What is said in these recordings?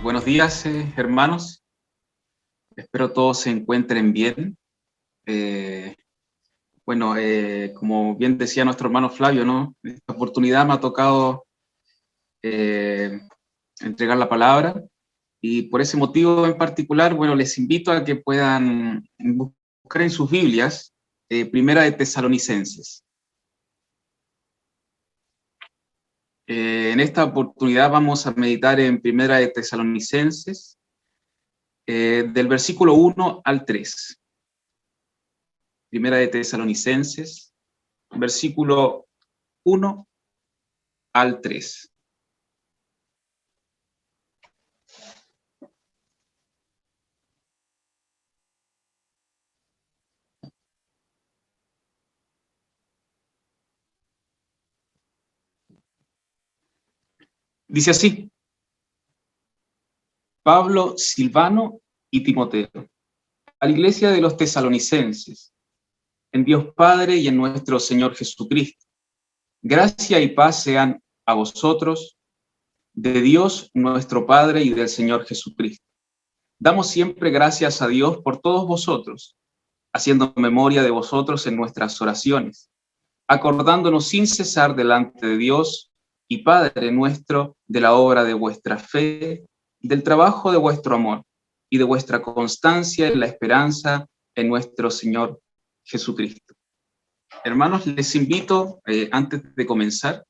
Buenos días, hermanos. Espero todos se encuentren bien. Eh, como bien decía nuestro hermano Flavio, ¿no? Esta oportunidad me ha tocado eh, entregar la palabra y por ese motivo en particular, bueno, les invito a que puedan buscar en sus Biblias Primera de Tesalonicenses. En esta oportunidad vamos a meditar en Primera de Tesalonicenses, del versículo 1 al 3. Primera de Tesalonicenses, versículo 1 al 3. Dice así: Pablo, Silvano y Timoteo, a la iglesia de los tesalonicenses, en Dios Padre y en nuestro Señor Jesucristo. Gracia y paz sean a vosotros, de Dios nuestro Padre y del Señor Jesucristo. Damos siempre gracias a Dios por todos vosotros, haciendo memoria de vosotros en nuestras oraciones, acordándonos sin cesar delante de Dios y Padre nuestro de la obra de vuestra fe, del trabajo de vuestro amor y de vuestra constancia en la esperanza en nuestro Señor Jesucristo. Hermanos, les invito, antes de comenzar,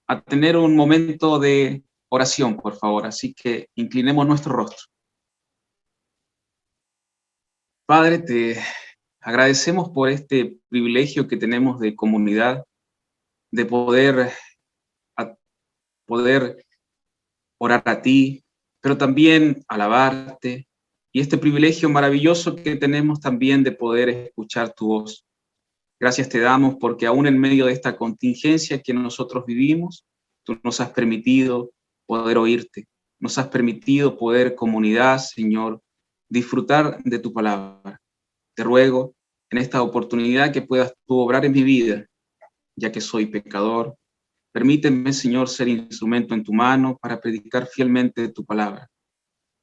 a tener un momento de oración, por favor, así que inclinemos nuestro rostro. Padre, te agradecemos por este privilegio que tenemos de comunidad, de poder orar a ti, pero también alabarte, y este privilegio maravilloso que tenemos también de poder escuchar tu voz. Gracias te damos porque aún en medio de esta contingencia que nosotros vivimos, tú nos has permitido poder oírte, nos has permitido poder comunidad, Señor, disfrutar de tu palabra. Te ruego en esta oportunidad que puedas tú obrar en mi vida, ya que soy pecador. Permíteme, Señor, ser instrumento en tu mano para predicar fielmente tu palabra.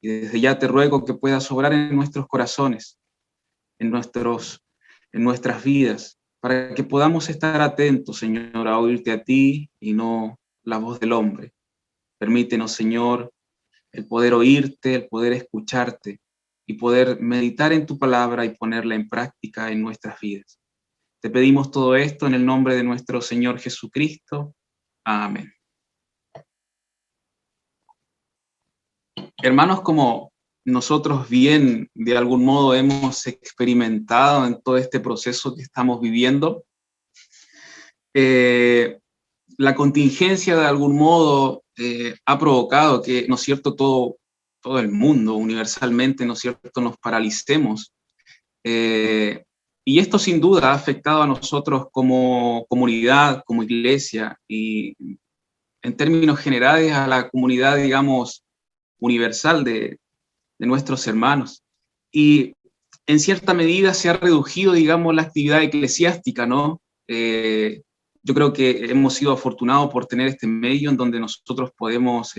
Y desde ya te ruego que puedas obrar en nuestros corazones, en nuestras vidas, para que podamos estar atentos, Señor, a oírte a ti y no la voz del hombre. Permítenos, Señor, el poder oírte, el poder escucharte y poder meditar en tu palabra y ponerla en práctica en nuestras vidas. Te pedimos todo esto en el nombre de nuestro Señor Jesucristo. Amén. Hermanos, como nosotros bien de algún modo hemos experimentado en todo este proceso que estamos viviendo, la contingencia de algún modo ha provocado que, ¿no es cierto?, todo el mundo universalmente, ¿no es cierto?, nos paralicemos. Y esto sin duda ha afectado a nosotros como comunidad, como iglesia y en términos generales a la comunidad, digamos, universal de nuestros hermanos. Y en cierta medida se ha reducido, digamos, la actividad eclesiástica, ¿no? Yo creo que hemos sido afortunados por tener este medio en donde nosotros podemos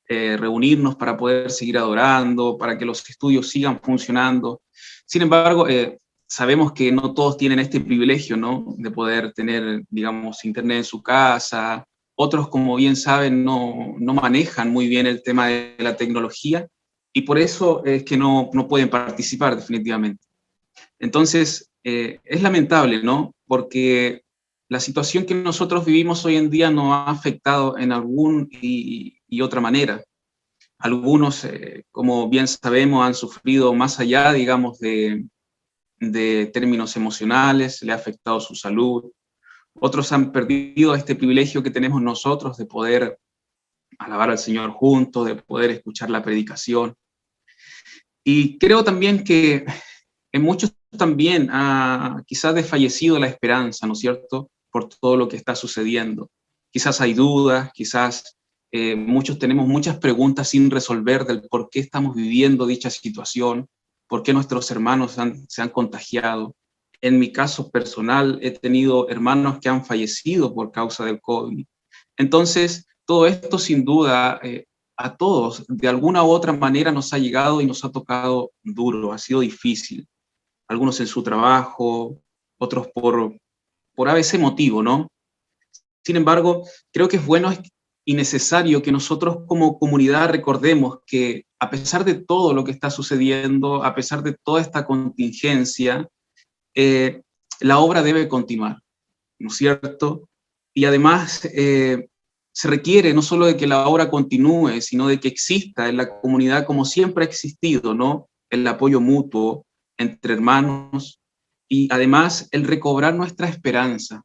reunirnos para poder seguir adorando, para que los estudios sigan funcionando. Sin embargo, sabemos que no todos tienen este privilegio, ¿no?, de poder tener, digamos, internet en su casa. Otros, como bien saben, no manejan muy bien el tema de la tecnología y por eso es que no pueden participar definitivamente. Entonces, es lamentable, ¿no?, porque la situación que nosotros vivimos hoy en día nos ha afectado en algún y otra manera. Algunos, como bien sabemos, han sufrido más allá, digamos, de términos emocionales, le ha afectado su salud. Otros han perdido este privilegio que tenemos nosotros de poder alabar al Señor juntos, de poder escuchar la predicación. Y creo también que en muchos también ha quizás desfallecido la esperanza, ¿no es cierto?, por todo lo que está sucediendo. Quizás hay dudas, quizás muchos tenemos muchas preguntas sin resolver del por qué estamos viviendo dicha situación, por qué nuestros hermanos se han contagiado. En mi caso personal, he tenido hermanos que han fallecido por causa del COVID. Entonces, todo esto sin duda a todos, de alguna u otra manera nos ha llegado y nos ha tocado duro, ha sido difícil. Algunos en su trabajo, otros por ABC motivo, ¿no? Sin embargo, creo que es bueno y necesario que nosotros como comunidad recordemos que a pesar de todo lo que está sucediendo, a pesar de toda esta contingencia, la obra debe continuar, ¿no es cierto? Y además se requiere no solo de que la obra continúe, sino de que exista en la comunidad como siempre ha existido, ¿no? El apoyo mutuo entre hermanos y además el recobrar nuestra esperanza.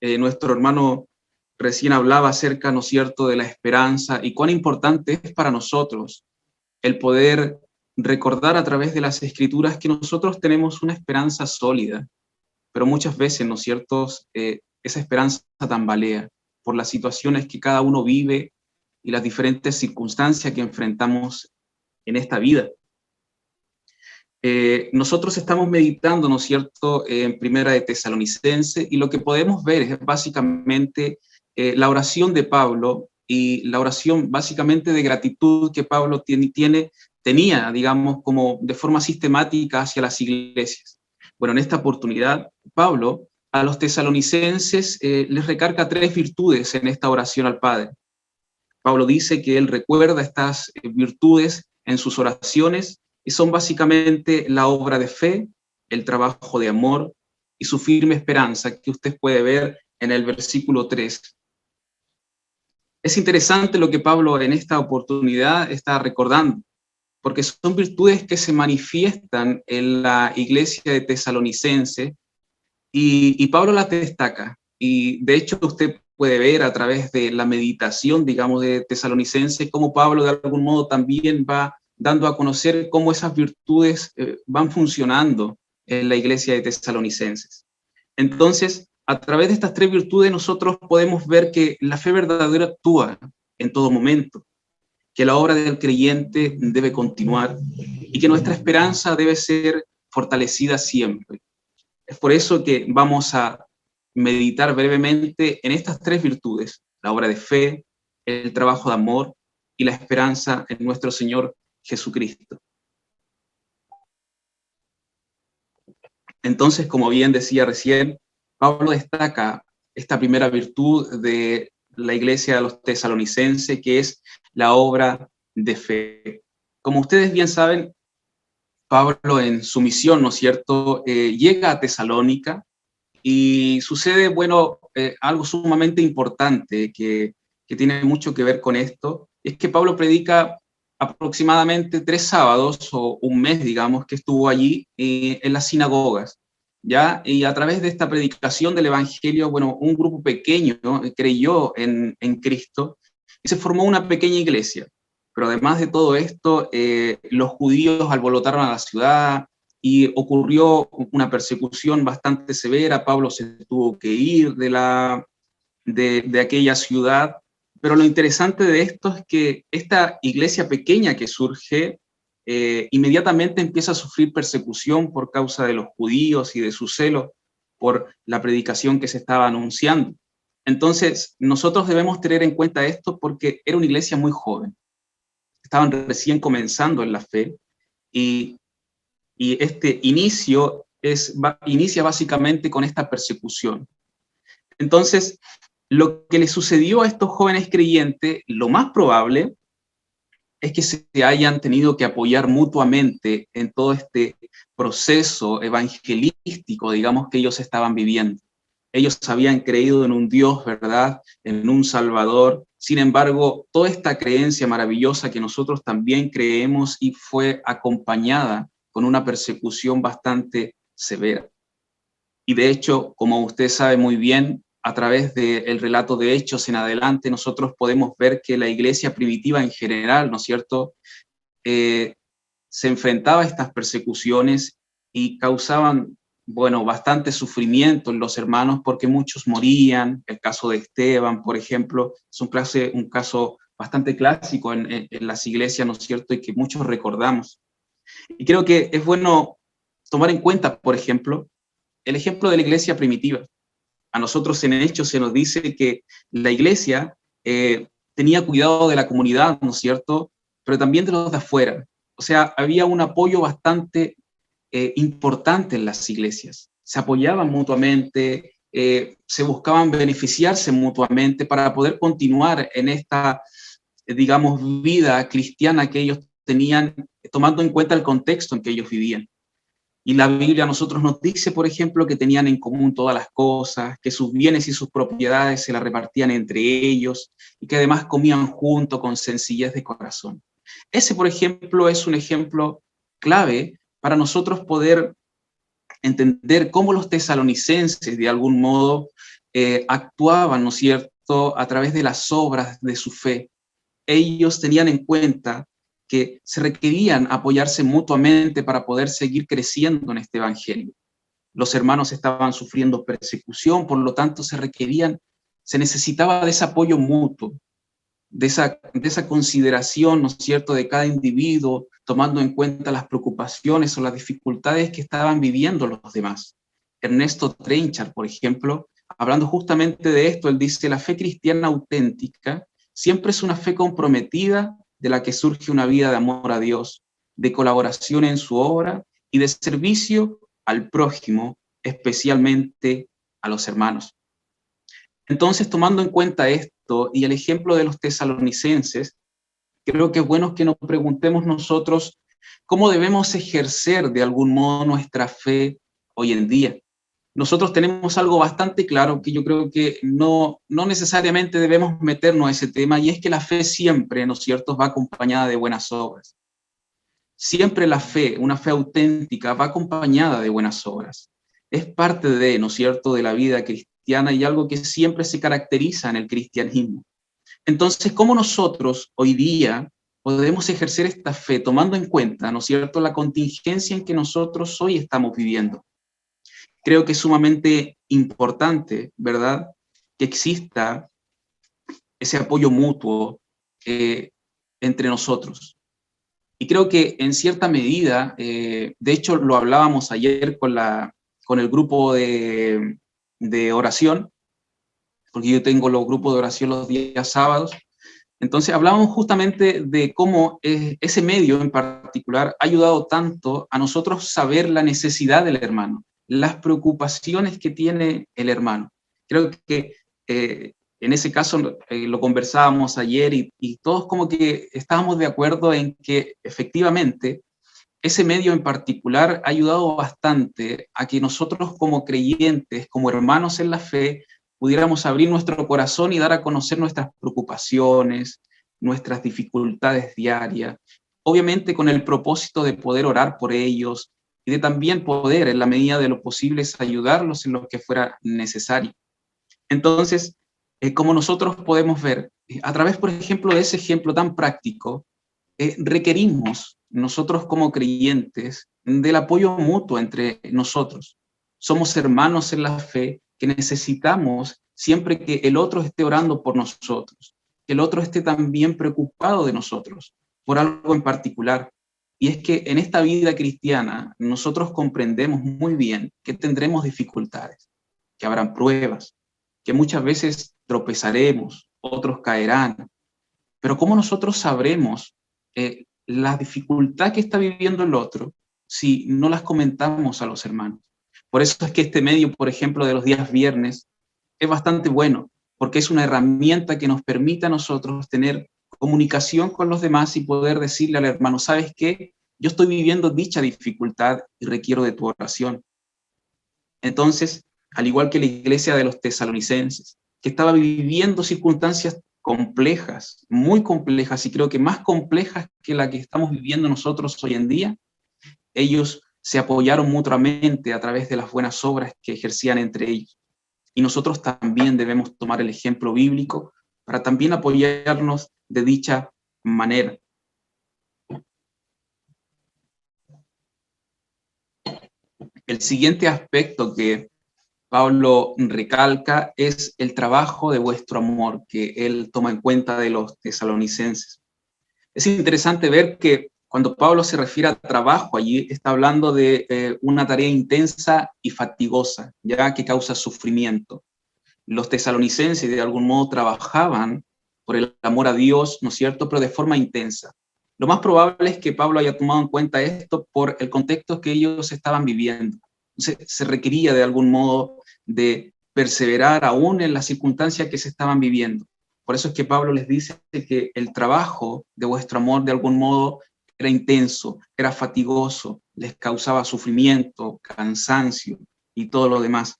Nuestro hermano recién hablaba acerca, ¿no es cierto?, de la esperanza y cuán importante es para nosotros el poder recordar a través de las escrituras que nosotros tenemos una esperanza sólida, pero muchas veces, ¿no es cierto?, esa esperanza tambalea por las situaciones que cada uno vive y las diferentes circunstancias que enfrentamos en esta vida. Nosotros estamos meditando, ¿no es cierto?, en Primera de Tesalonicenses, y lo que podemos ver es básicamente la oración de Pablo y la oración básicamente de gratitud que Pablo tenía, digamos, como de forma sistemática hacia las iglesias. Bueno, en esta oportunidad, Pablo a los tesalonicenses les recarga 3 virtudes en esta oración al Padre. Pablo dice que él recuerda estas virtudes en sus oraciones y son básicamente la obra de fe, el trabajo de amor y su firme esperanza que usted puede ver en el versículo 3. Es interesante lo que Pablo en esta oportunidad está recordando, porque son virtudes que se manifiestan en la iglesia de Tesalonicense y Pablo las destaca. Y de hecho usted puede ver a través de la meditación, digamos, de Tesalonicense, cómo Pablo de algún modo también va dando a conocer cómo esas virtudes van funcionando en la iglesia de Tesalonicenses. Entonces, a través de estas 3 virtudes nosotros podemos ver que la fe verdadera actúa en todo momento, que la obra del creyente debe continuar y que nuestra esperanza debe ser fortalecida siempre. Es por eso que vamos a meditar brevemente en estas 3 virtudes, la obra de fe, el trabajo de amor y la esperanza en nuestro Señor Jesucristo. Entonces, como bien decía recién, Pablo destaca esta primera virtud de la iglesia de los tesalonicenses, que es la obra de fe. Como ustedes bien saben, Pablo en su misión, ¿no es cierto?, llega a Tesalónica y sucede, bueno, algo sumamente importante que tiene mucho que ver con esto, es que Pablo predica aproximadamente 3 sábados o un mes, digamos, que estuvo allí en las sinagogas, ¿ya? Y a través de esta predicación del Evangelio, bueno, un grupo pequeño, ¿no?, creyó en Cristo y se formó una pequeña iglesia. Pero además de todo esto, los judíos alborotaron a la ciudad y ocurrió una persecución bastante severa. Pablo se tuvo que ir de aquella ciudad. Pero lo interesante de esto es que esta iglesia pequeña que surge inmediatamente empieza a sufrir persecución por causa de los judíos y de su celo por la predicación que se estaba anunciando. Entonces, nosotros debemos tener en cuenta esto porque era una iglesia muy joven. Estaban recién comenzando en la fe y este inicio inicia básicamente con esta persecución. Entonces, lo que le sucedió a estos jóvenes creyentes, lo más probable es que se hayan tenido que apoyar mutuamente en todo este proceso evangelístico, digamos, que ellos estaban viviendo. Ellos habían creído en un Dios, ¿verdad?, en un Salvador. Sin embargo, toda esta creencia maravillosa que nosotros también creemos y fue acompañada con una persecución bastante severa. Y de hecho, como usted sabe muy bien, a través del relato de Hechos en adelante, nosotros podemos ver que la iglesia primitiva en general, ¿no es cierto?, se enfrentaba a estas persecuciones y causaban, bueno, bastante sufrimiento en los hermanos porque muchos morían. El caso de Esteban, por ejemplo, es un caso bastante clásico en las iglesias, ¿no es cierto?, y que muchos recordamos. Y creo que es bueno tomar en cuenta, por ejemplo, el ejemplo de la iglesia primitiva. A nosotros en Hechos se nos dice que la iglesia tenía cuidado de la comunidad, ¿no es cierto?, pero también de los de afuera. O sea, había un apoyo bastante importante en las iglesias. Se apoyaban mutuamente, se buscaban beneficiarse mutuamente para poder continuar en esta, digamos, vida cristiana que ellos tenían, tomando en cuenta el contexto en que ellos vivían. Y la Biblia a nosotros nos dice, por ejemplo, que tenían en común todas las cosas, que sus bienes y sus propiedades se las repartían entre ellos y que además comían juntos con sencillez de corazón. Ese, por ejemplo, es un ejemplo clave para nosotros poder entender cómo los tesalonicenses, de algún modo, actuaban, ¿no es cierto?, a través de las obras de su fe. Ellos tenían en cuenta que se requerían apoyarse mutuamente para poder seguir creciendo en este evangelio. Los hermanos estaban sufriendo persecución, por lo tanto se necesitaba de ese apoyo mutuo, de esa consideración, ¿no es cierto?, de cada individuo, tomando en cuenta las preocupaciones o las dificultades que estaban viviendo los demás. Ernesto Trenchard, por ejemplo, hablando justamente de esto, él dice: la fe cristiana auténtica siempre es una fe comprometida de la que surge una vida de amor a Dios, de colaboración en su obra y de servicio al prójimo, especialmente a los hermanos. Entonces, tomando en cuenta esto y el ejemplo de los tesalonicenses, creo que es bueno que nos preguntemos nosotros cómo debemos ejercer de algún modo nuestra fe hoy en día. Nosotros tenemos algo bastante claro que yo creo que no necesariamente debemos meternos a ese tema, y es que la fe siempre, ¿no es cierto?, va acompañada de buenas obras. Siempre la fe, una fe auténtica, va acompañada de buenas obras. Es parte de, ¿no es cierto?, de la vida cristiana y algo que siempre se caracteriza en el cristianismo. Entonces, ¿cómo nosotros hoy día podemos ejercer esta fe tomando en cuenta, ¿no es cierto?, la contingencia en que nosotros hoy estamos viviendo? Creo que es sumamente importante, ¿verdad?, que exista ese apoyo mutuo entre nosotros. Y creo que en cierta medida, de hecho lo hablábamos ayer con el grupo de oración, porque yo tengo los grupos de oración los días sábados. Entonces hablábamos justamente de cómo ese medio en particular ha ayudado tanto a nosotros saber la necesidad del hermano, las preocupaciones que tiene el hermano. Creo que en ese caso lo conversábamos ayer y todos como que estábamos de acuerdo en que efectivamente ese medio en particular ha ayudado bastante a que nosotros como creyentes, como hermanos en la fe, pudiéramos abrir nuestro corazón y dar a conocer nuestras preocupaciones, nuestras dificultades diarias, obviamente con el propósito de poder orar por ellos y de también poder, en la medida de lo posible, ayudarlos en lo que fuera necesario. Entonces, como nosotros podemos ver, a través, por ejemplo, de ese ejemplo tan práctico, requerimos nosotros como creyentes del apoyo mutuo entre nosotros. Somos hermanos en la fe que necesitamos siempre que el otro esté orando por nosotros, que el otro esté también preocupado de nosotros, por algo en particular. Y es que en esta vida cristiana nosotros comprendemos muy bien que tendremos dificultades, que habrán pruebas, que muchas veces tropezaremos, otros caerán, pero ¿cómo nosotros sabremos la dificultad que está viviendo el otro si no las comentamos a los hermanos? Por eso es que este medio, por ejemplo, de los días viernes, es bastante bueno, porque es una herramienta que nos permite a nosotros tener comunicación con los demás y poder decirle al hermano: ¿sabes qué? Yo estoy viviendo dicha dificultad y requiero de tu oración. Entonces, al igual que la iglesia de los tesalonicenses, que estaba viviendo circunstancias complejas, muy complejas, y creo que más complejas que la que estamos viviendo nosotros hoy en día, ellos se apoyaron mutuamente a través de las buenas obras que ejercían entre ellos. Y nosotros también debemos tomar el ejemplo bíblico para también apoyarnos de dicha manera. El siguiente aspecto que Pablo recalca es el trabajo de vuestro amor, que él toma en cuenta de los tesalonicenses. Es interesante ver que cuando Pablo se refiere a trabajo, allí está hablando de una tarea intensa y fatigosa, ya que causa sufrimiento. Los tesalonicenses de algún modo trabajaban por el amor a Dios, ¿no es cierto?, pero de forma intensa. Lo más probable es que Pablo haya tomado en cuenta esto por el contexto que ellos estaban viviendo. Entonces, se requería de algún modo de perseverar aún en las circunstancias que se estaban viviendo. Por eso es que Pablo les dice que el trabajo de vuestro amor de algún modo era intenso, era fatigoso, les causaba sufrimiento, cansancio y todo lo demás.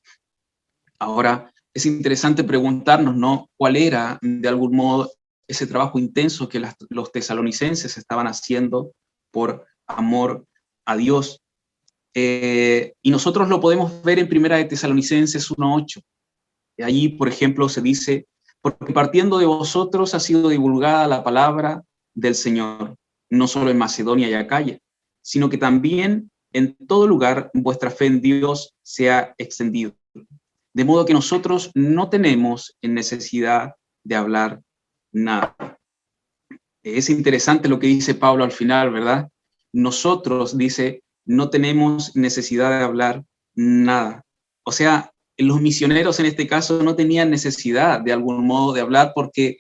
Ahora, es interesante preguntarnos, ¿no?, cuál era de algún modo ese trabajo intenso que los tesalonicenses estaban haciendo por amor a Dios. Y nosotros lo podemos ver en Primera de Tesalonicenses 1:8. Allí, por ejemplo, se dice, porque partiendo de vosotros ha sido divulgada la palabra del Señor, no solo en Macedonia y Acaya, sino que también en todo lugar vuestra fe en Dios se ha extendido. De modo que nosotros no tenemos necesidad de hablar nada. Es interesante lo que dice Pablo al final, ¿verdad? Nosotros, dice, no tenemos necesidad de hablar nada. O sea, los misioneros en este caso no tenían necesidad de algún modo de hablar porque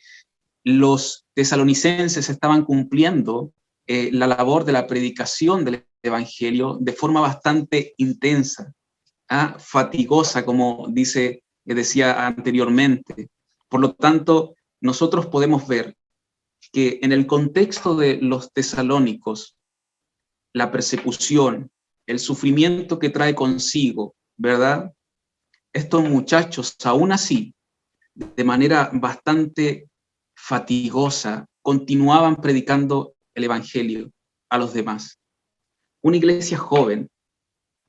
los tesalonicenses estaban cumpliendo la labor de la predicación del evangelio de forma bastante intensa, fatigosa, como decía anteriormente. Por lo tanto, nosotros podemos ver que en el contexto de los tesalónicos, la persecución, el sufrimiento que trae consigo, ¿verdad? Estos muchachos, aún así, de manera bastante fatigosa, continuaban predicando el evangelio a los demás. Una iglesia joven,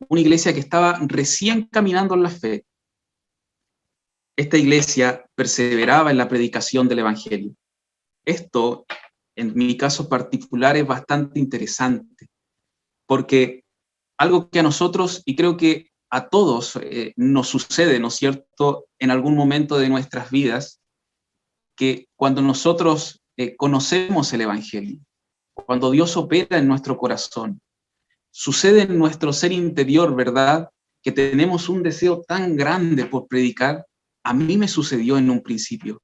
una iglesia que estaba recién caminando en la fe. Esta iglesia perseveraba en la predicación del evangelio. Esto, en mi caso particular, es bastante interesante, porque algo que a nosotros, y creo que a todos nos sucede, ¿no es cierto?, en algún momento de nuestras vidas, que cuando nosotros conocemos el evangelio, cuando Dios opera en nuestro corazón, sucede en nuestro ser interior, ¿verdad?, que tenemos un deseo tan grande por predicar. A mí me sucedió en un principio.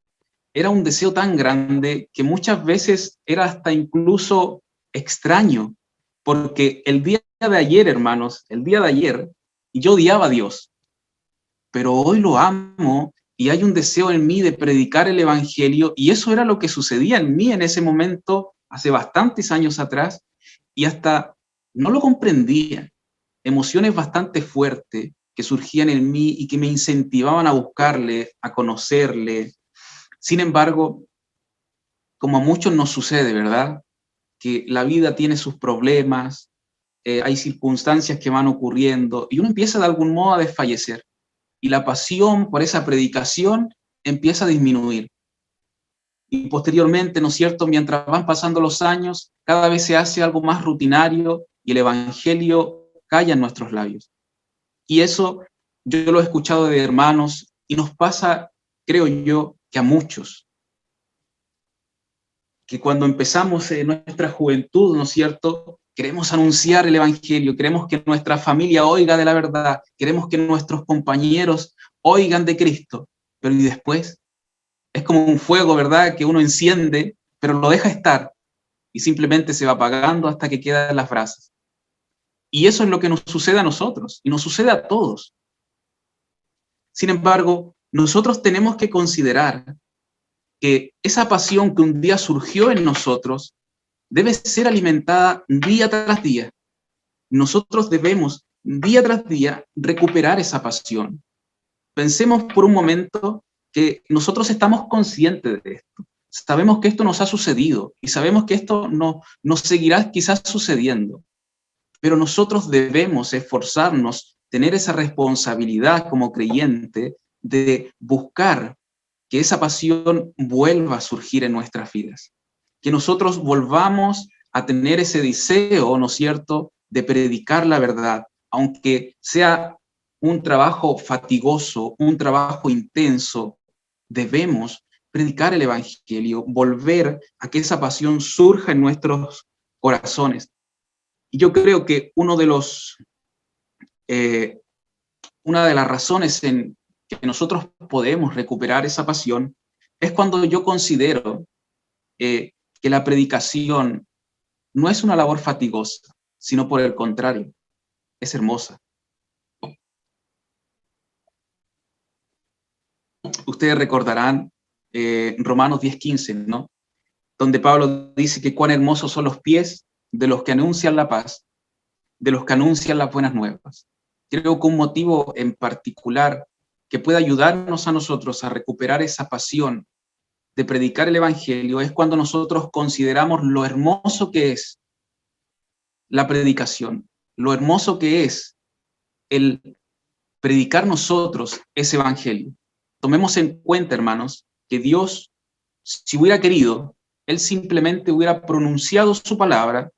Era un deseo tan grande que muchas veces era hasta incluso extraño, porque el día de ayer, hermanos, el día de ayer, yo odiaba a Dios, pero hoy lo amo y hay un deseo en mí de predicar el evangelio, y eso era lo que sucedía en mí en ese momento, hace bastantes años atrás, y hasta no lo comprendía. Emociones bastante fuertes que surgían en mí y que me incentivaban a buscarle, a conocerle. Sin embargo, como a muchos nos sucede, ¿verdad?, que la vida tiene sus problemas, hay circunstancias que van ocurriendo y uno empieza de algún modo a desfallecer y la pasión por esa predicación empieza a disminuir. Y posteriormente, ¿no es cierto?, mientras van pasando los años, cada vez se hace algo más rutinario y el evangelio calla en nuestros labios. Y eso yo lo he escuchado de hermanos y nos pasa, creo yo, que a muchos, que cuando empezamos en nuestra juventud, ¿no es cierto?, queremos anunciar el evangelio, queremos que nuestra familia oiga de la verdad, queremos que nuestros compañeros oigan de Cristo, pero y después es como un fuego, ¿verdad?, que uno enciende, pero lo deja estar y simplemente se va apagando hasta que quedan las brasas. Y eso es lo que nos sucede a nosotros y nos sucede a todos. Sin embargo, nosotros tenemos que considerar que esa pasión que un día surgió en nosotros debe ser alimentada día tras día. Nosotros debemos día tras día recuperar esa pasión. Pensemos por un momento que nosotros estamos conscientes de esto. Sabemos que esto nos ha sucedido y sabemos que esto nos seguirá quizás sucediendo. Pero nosotros debemos esforzarnos, tener esa responsabilidad como creyente de buscar que esa pasión vuelva a surgir en nuestras vidas. Que nosotros volvamos a tener ese deseo, ¿no es cierto?, de predicar la verdad, aunque sea un trabajo fatigoso, un trabajo intenso, debemos predicar el evangelio, volver a que esa pasión surja en nuestros corazones. Y yo creo que una de las razones en que nosotros podemos recuperar esa pasión es cuando yo considero que la predicación no es una labor fatigosa, sino por el contrario, es hermosa. Ustedes recordarán Romanos 10:15, ¿no? Donde Pablo dice que cuán hermosos son los pies de los que anuncian la paz, de los que anuncian las buenas nuevas. Creo que un motivo en particular que puede ayudarnos a nosotros a recuperar esa pasión de predicar el Evangelio es cuando nosotros consideramos lo hermoso que es la predicación, lo hermoso que es el predicar nosotros ese Evangelio. Tomemos en cuenta, hermanos, que Dios, si hubiera querido, Él simplemente hubiera pronunciado su palabra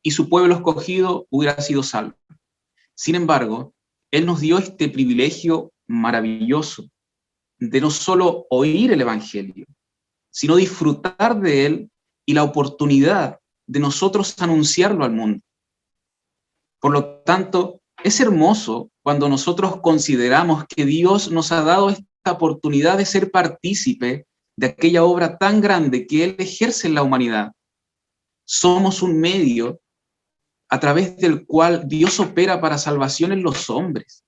y su pueblo escogido hubiera sido salvo. Sin embargo, Él nos dio este privilegio maravilloso de no solo oír el Evangelio, sino disfrutar de él y la oportunidad de nosotros anunciarlo al mundo. Por lo tanto, es hermoso cuando nosotros consideramos que Dios nos ha dado esta oportunidad de ser partícipe de aquella obra tan grande que Él ejerce en la humanidad. Somos un medio a través del cual Dios opera para salvación en los hombres.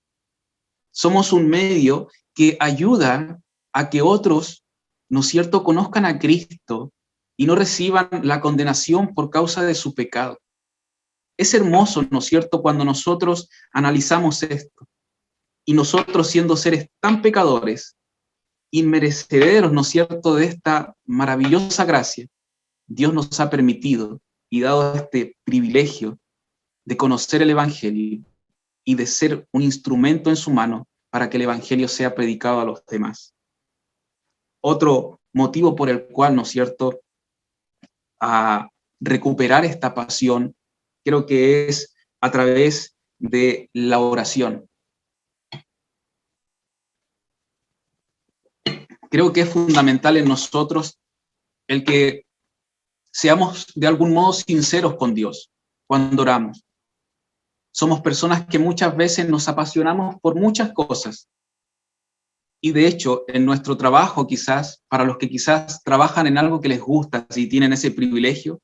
Somos un medio que ayuda a que otros, ¿no es cierto?, conozcan a Cristo y no reciban la condenación por causa de su pecado. Es hermoso, ¿no es cierto?, cuando nosotros analizamos esto y nosotros siendo seres tan pecadores, inmerecederos, ¿no es cierto?, de esta maravillosa gracia, Dios nos ha permitido y dado este privilegio de conocer el Evangelio y de ser un instrumento en su mano para que el Evangelio sea predicado a los demás. Otro motivo por el cual, ¿no es cierto?, a recuperar esta pasión, creo que es a través de la oración. Creo que es fundamental en nosotros el que seamos de algún modo sinceros con Dios cuando oramos. Somos personas que muchas veces nos apasionamos por muchas cosas. Y de hecho, en nuestro trabajo quizás, para los que quizás trabajan en algo que les gusta, si tienen ese privilegio,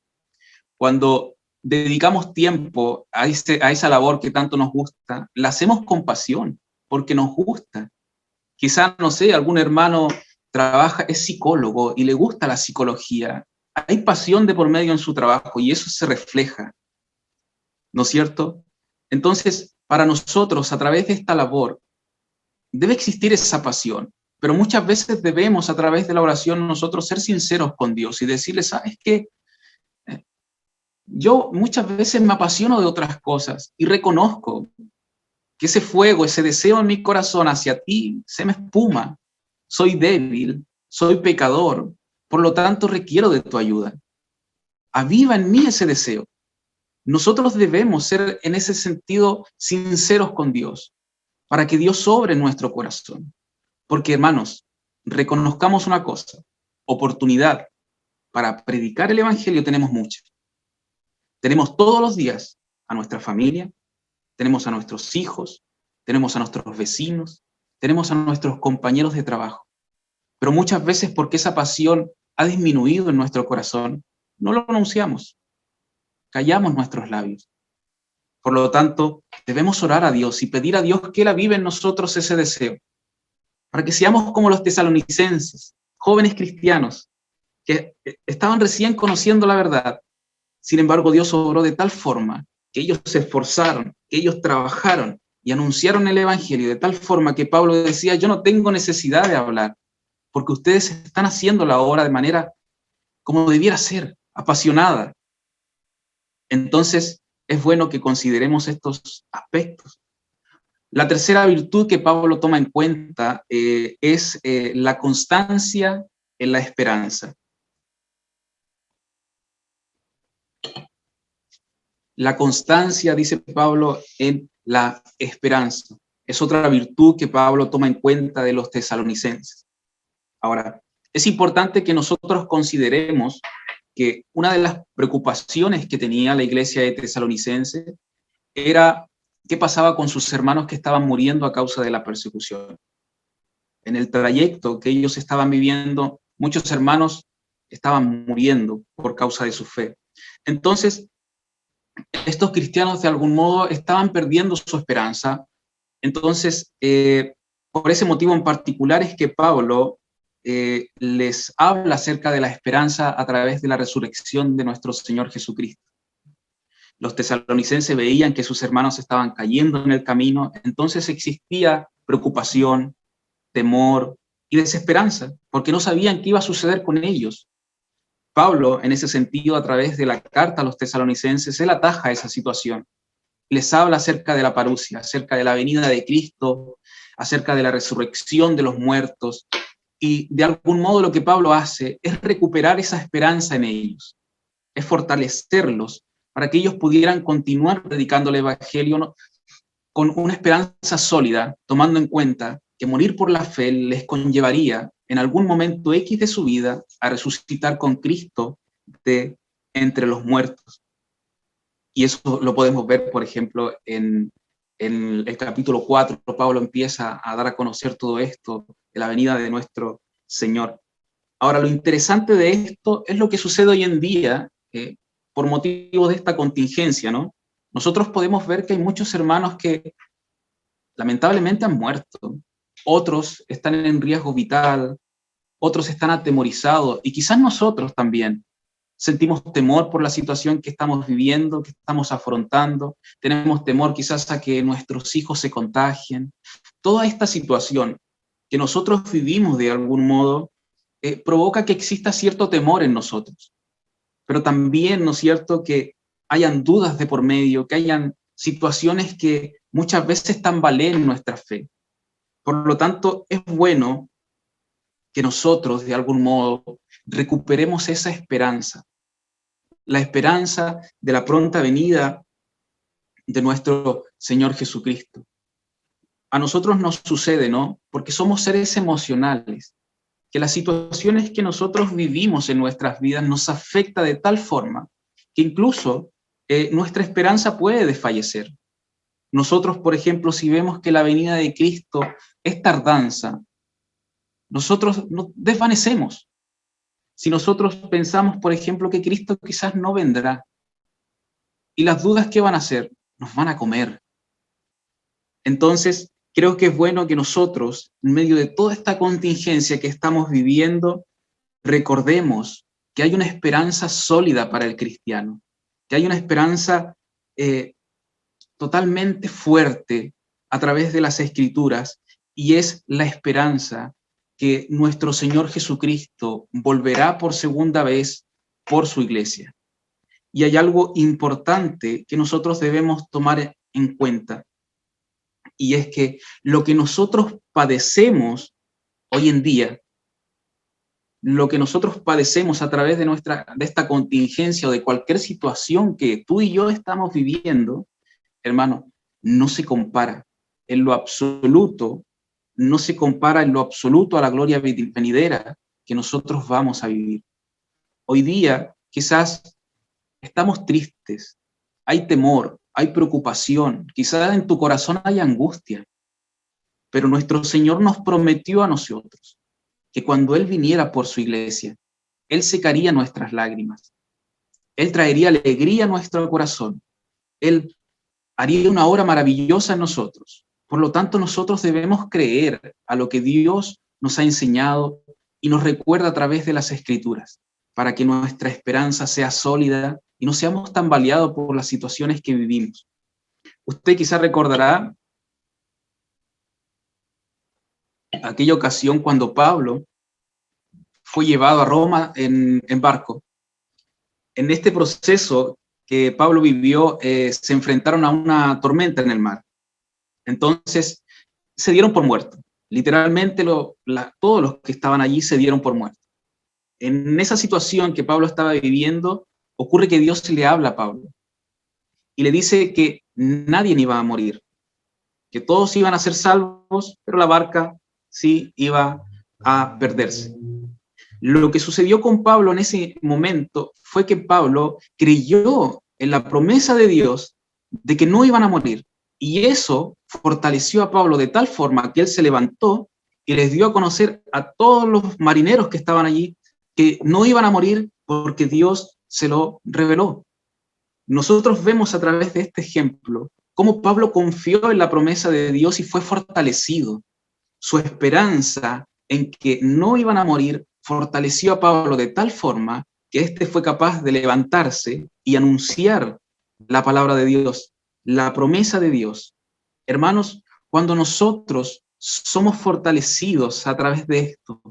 cuando dedicamos tiempo a esa labor que tanto nos gusta, la hacemos con pasión, porque nos gusta. Quizás, no sé, algún hermano trabaja, es psicólogo y le gusta la psicología. Hay pasión de por medio en su trabajo y eso se refleja, ¿no es cierto? Entonces, para nosotros, a través de esta labor, debe existir esa pasión, pero muchas veces debemos, a través de la oración, nosotros ser sinceros con Dios y decirle, ¿sabes qué? Yo muchas veces me apasiono de otras cosas y reconozco que ese fuego, ese deseo en mi corazón hacia ti se me espuma. Soy débil, soy pecador, por lo tanto requiero de tu ayuda. Aviva en mí ese deseo. Nosotros debemos ser en ese sentido sinceros con Dios, para que Dios obre en nuestro corazón. Porque, hermanos, reconozcamos una cosa, oportunidad para predicar el Evangelio tenemos muchas. Tenemos todos los días a nuestra familia, tenemos a nuestros hijos, tenemos a nuestros vecinos, tenemos a nuestros compañeros de trabajo. Pero muchas veces, porque esa pasión ha disminuido en nuestro corazón, no lo anunciamos, callamos nuestros labios. Por lo tanto, debemos orar a Dios y pedir a Dios que Él avive en nosotros ese deseo, para que seamos como los tesalonicenses, jóvenes cristianos, que estaban recién conociendo la verdad. Sin embargo, Dios obró de tal forma que ellos se esforzaron, que ellos trabajaron y anunciaron el Evangelio de tal forma que Pablo decía, yo no tengo necesidad de hablar, porque ustedes están haciendo la obra de manera como debiera ser, apasionada. Entonces, es bueno que consideremos estos aspectos. La tercera virtud que Pablo toma en cuenta es la constancia en la esperanza. La constancia, dice Pablo, en la esperanza. Es otra virtud que Pablo toma en cuenta de los tesalonicenses. Ahora, es importante que nosotros consideremos que una de las preocupaciones que tenía la iglesia de Tesalonicense era qué pasaba con sus hermanos que estaban muriendo a causa de la persecución. En el trayecto que ellos estaban viviendo, muchos hermanos estaban muriendo por causa de su fe. Entonces, estos cristianos de algún modo estaban perdiendo su esperanza. Entonces, por ese motivo en particular es que Pablo les habla acerca de la esperanza a través de la resurrección de nuestro Señor Jesucristo. Los tesalonicenses veían que sus hermanos estaban cayendo en el camino, entonces existía preocupación, temor y desesperanza, porque no sabían qué iba a suceder con ellos. Pablo, en ese sentido, a través de la carta a los tesalonicenses, él ataja esa situación. Les habla acerca de la parusia, acerca de la venida de Cristo, acerca de la resurrección de los muertos, y de algún modo lo que Pablo hace es recuperar esa esperanza en ellos, es fortalecerlos para que ellos pudieran continuar predicando el Evangelio con una esperanza sólida, tomando en cuenta que morir por la fe les conllevaría en algún momento X de su vida a resucitar con Cristo de entre los muertos. Y eso lo podemos ver, por ejemplo, en el capítulo 4, Pablo empieza a dar a conocer todo esto de la venida de nuestro Señor. Ahora, lo interesante de esto es lo que sucede hoy en día, por motivo de esta contingencia, ¿no? Nosotros podemos ver que hay muchos hermanos que lamentablemente han muerto, otros están en riesgo vital, otros están atemorizados, y quizás nosotros también sentimos temor por la situación que estamos viviendo, que estamos afrontando, tenemos temor quizás a que nuestros hijos se contagien. Toda esta situación que nosotros vivimos de algún modo provoca que exista cierto temor en nosotros, pero también, ¿no es cierto?, que hayan dudas de por medio, que hayan situaciones que muchas veces tambaleen nuestra fe. Por lo tanto, es bueno que nosotros, de algún modo, recuperemos esa esperanza, la esperanza de la pronta venida de nuestro Señor Jesucristo. A nosotros nos sucede, ¿no? Porque somos seres emocionales, que las situaciones que nosotros vivimos en nuestras vidas nos afecta de tal forma que incluso nuestra esperanza puede desfallecer. Nosotros, por ejemplo, si vemos que la venida de Cristo es tardanza, nosotros nos desvanecemos. Si nosotros pensamos, por ejemplo, que Cristo quizás no vendrá, y las dudas que van a hacer, nos van a comer. Entonces, creo que es bueno que nosotros, en medio de toda esta contingencia que estamos viviendo, recordemos que hay una esperanza sólida para el cristiano, que hay una esperanza totalmente fuerte a través de las Escrituras, y es la esperanza que nuestro Señor Jesucristo volverá por segunda vez por su iglesia. Y hay algo importante que nosotros debemos tomar en cuenta, y es que lo que nosotros padecemos hoy en día, lo que nosotros padecemos a través de esta contingencia o de cualquier situación que tú y yo estamos viviendo, hermano, no se compara en lo absoluto, no se compara en lo absoluto a la gloria venidera que nosotros vamos a vivir. Hoy día quizás estamos tristes, hay temor, hay preocupación, quizás en tu corazón hay angustia, pero nuestro Señor nos prometió a nosotros que cuando Él viniera por su iglesia, Él secaría nuestras lágrimas, Él traería alegría a nuestro corazón, Él haría una obra maravillosa en nosotros. Por lo tanto, nosotros debemos creer a lo que Dios nos ha enseñado y nos recuerda a través de las Escrituras, para que nuestra esperanza sea sólida y no seamos tambaleados por las situaciones que vivimos. Usted quizá recordará aquella ocasión cuando Pablo fue llevado a Roma en barco. En este proceso que Pablo vivió, se enfrentaron a una tormenta en el mar. Entonces, se dieron por muertos. Literalmente, todos los que estaban allí se dieron por muertos. En esa situación que Pablo estaba viviendo, ocurre que Dios le habla a Pablo y le dice que nadie iba a morir, que todos iban a ser salvos, pero la barca sí iba a perderse. Lo que sucedió con Pablo en ese momento fue que Pablo creyó en la promesa de Dios de que no iban a morir, y eso fortaleció a Pablo de tal forma que él se levantó y les dio a conocer a todos los marineros que estaban allí que no iban a morir porque Dios se lo reveló. Nosotros vemos a través de este ejemplo cómo Pablo confió en la promesa de Dios y fue fortalecido. Su esperanza en que no iban a morir fortaleció a Pablo de tal forma que éste fue capaz de levantarse y anunciar la palabra de Dios, la promesa de Dios. Hermanos, cuando nosotros somos fortalecidos a través de esto,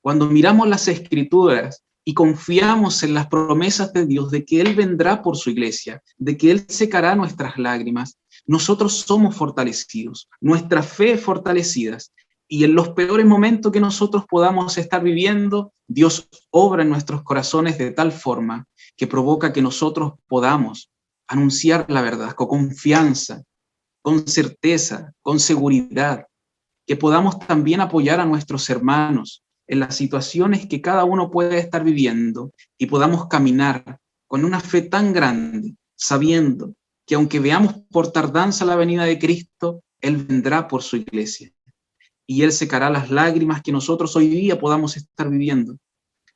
cuando miramos las Escrituras y confiamos en las promesas de Dios, de que Él vendrá por su iglesia, de que Él secará nuestras lágrimas, nosotros somos fortalecidos, nuestra fe es fortalecida. Y en los peores momentos que nosotros podamos estar viviendo, Dios obra en nuestros corazones de tal forma que provoca que nosotros podamos anunciar la verdad con confianza, con certeza, con seguridad, que podamos también apoyar a nuestros hermanos en las situaciones que cada uno puede estar viviendo y podamos caminar con una fe tan grande, sabiendo que aunque veamos por tardanza la venida de Cristo, Él vendrá por su iglesia y Él secará las lágrimas que nosotros hoy día podamos estar viviendo.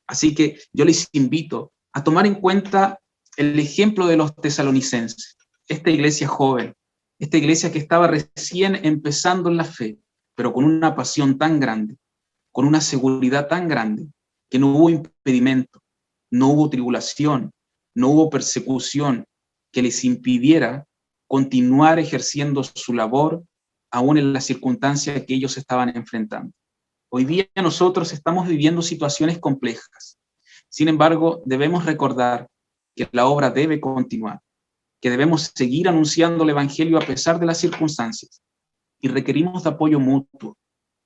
Así que yo les invito a tomar en cuenta el ejemplo de los tesalonicenses, esta iglesia joven, esta iglesia que estaba recién empezando en la fe, pero con una pasión tan grande, con una seguridad tan grande, que no hubo impedimento, no hubo tribulación, no hubo persecución que les impidiera continuar ejerciendo su labor aún en las circunstancias que ellos estaban enfrentando. Hoy día nosotros estamos viviendo situaciones complejas. Sin embargo, debemos recordar que la obra debe continuar, que debemos seguir anunciando el Evangelio a pesar de las circunstancias. Y requerimos de apoyo mutuo,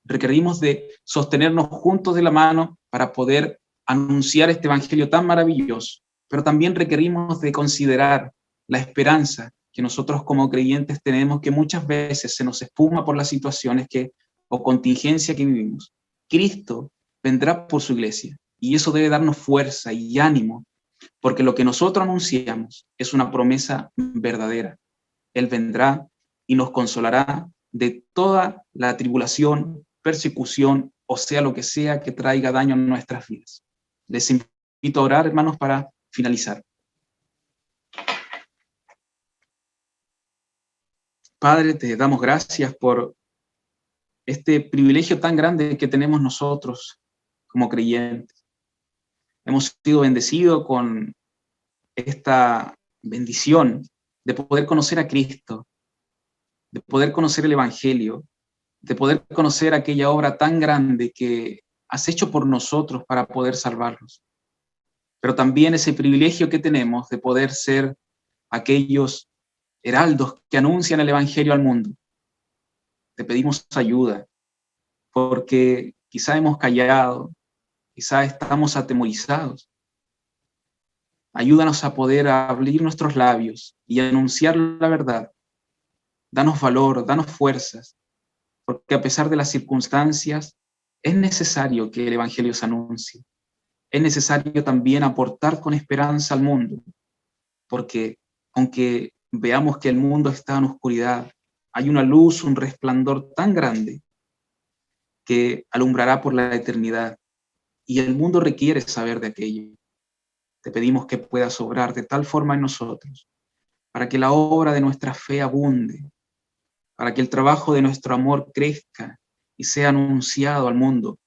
requerimos de sostenernos juntos de la mano para poder anunciar este Evangelio tan maravilloso, pero también requerimos de considerar la esperanza que nosotros como creyentes tenemos, que muchas veces se nos espuma por las situaciones o contingencia que vivimos. Cristo vendrá por su iglesia y eso debe darnos fuerza y ánimo, porque lo que nosotros anunciamos es una promesa verdadera. Él vendrá y nos consolará de toda la tribulación, persecución, o sea lo que sea que traiga daño en nuestras vidas. Les invito a orar, hermanos, para finalizar. Padre, te damos gracias por este privilegio tan grande que tenemos nosotros como creyentes. Hemos sido bendecidos con esta bendición de poder conocer a Cristo, de poder conocer el Evangelio, de poder conocer aquella obra tan grande que has hecho por nosotros para poder salvarlos. Pero también ese privilegio que tenemos de poder ser aquellos heraldos que anuncian el Evangelio al mundo. Te pedimos ayuda, porque quizá hemos callado, quizá estamos atemorizados. Ayúdanos a poder abrir nuestros labios y anunciar la verdad. Danos valor, danos fuerzas, porque a pesar de las circunstancias, es necesario que el Evangelio se anuncie. Es necesario también aportar con esperanza al mundo, porque aunque veamos que el mundo está en oscuridad, hay una luz, un resplandor tan grande que alumbrará por la eternidad, y el mundo requiere saber de aquello. Te pedimos que puedas obrar de tal forma en nosotros, para que la obra de nuestra fe abunde, para que el trabajo de nuestro amor crezca y sea anunciado al mundo,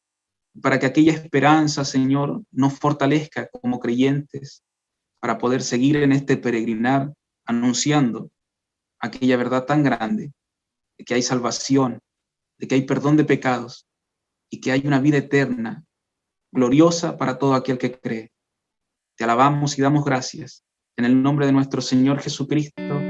para que aquella esperanza, Señor, nos fortalezca como creyentes, para poder seguir en este peregrinar anunciando aquella verdad tan grande, de que hay salvación, de que hay perdón de pecados y que hay una vida eterna, gloriosa para todo aquel que cree. Te alabamos y damos gracias en el nombre de nuestro Señor Jesucristo.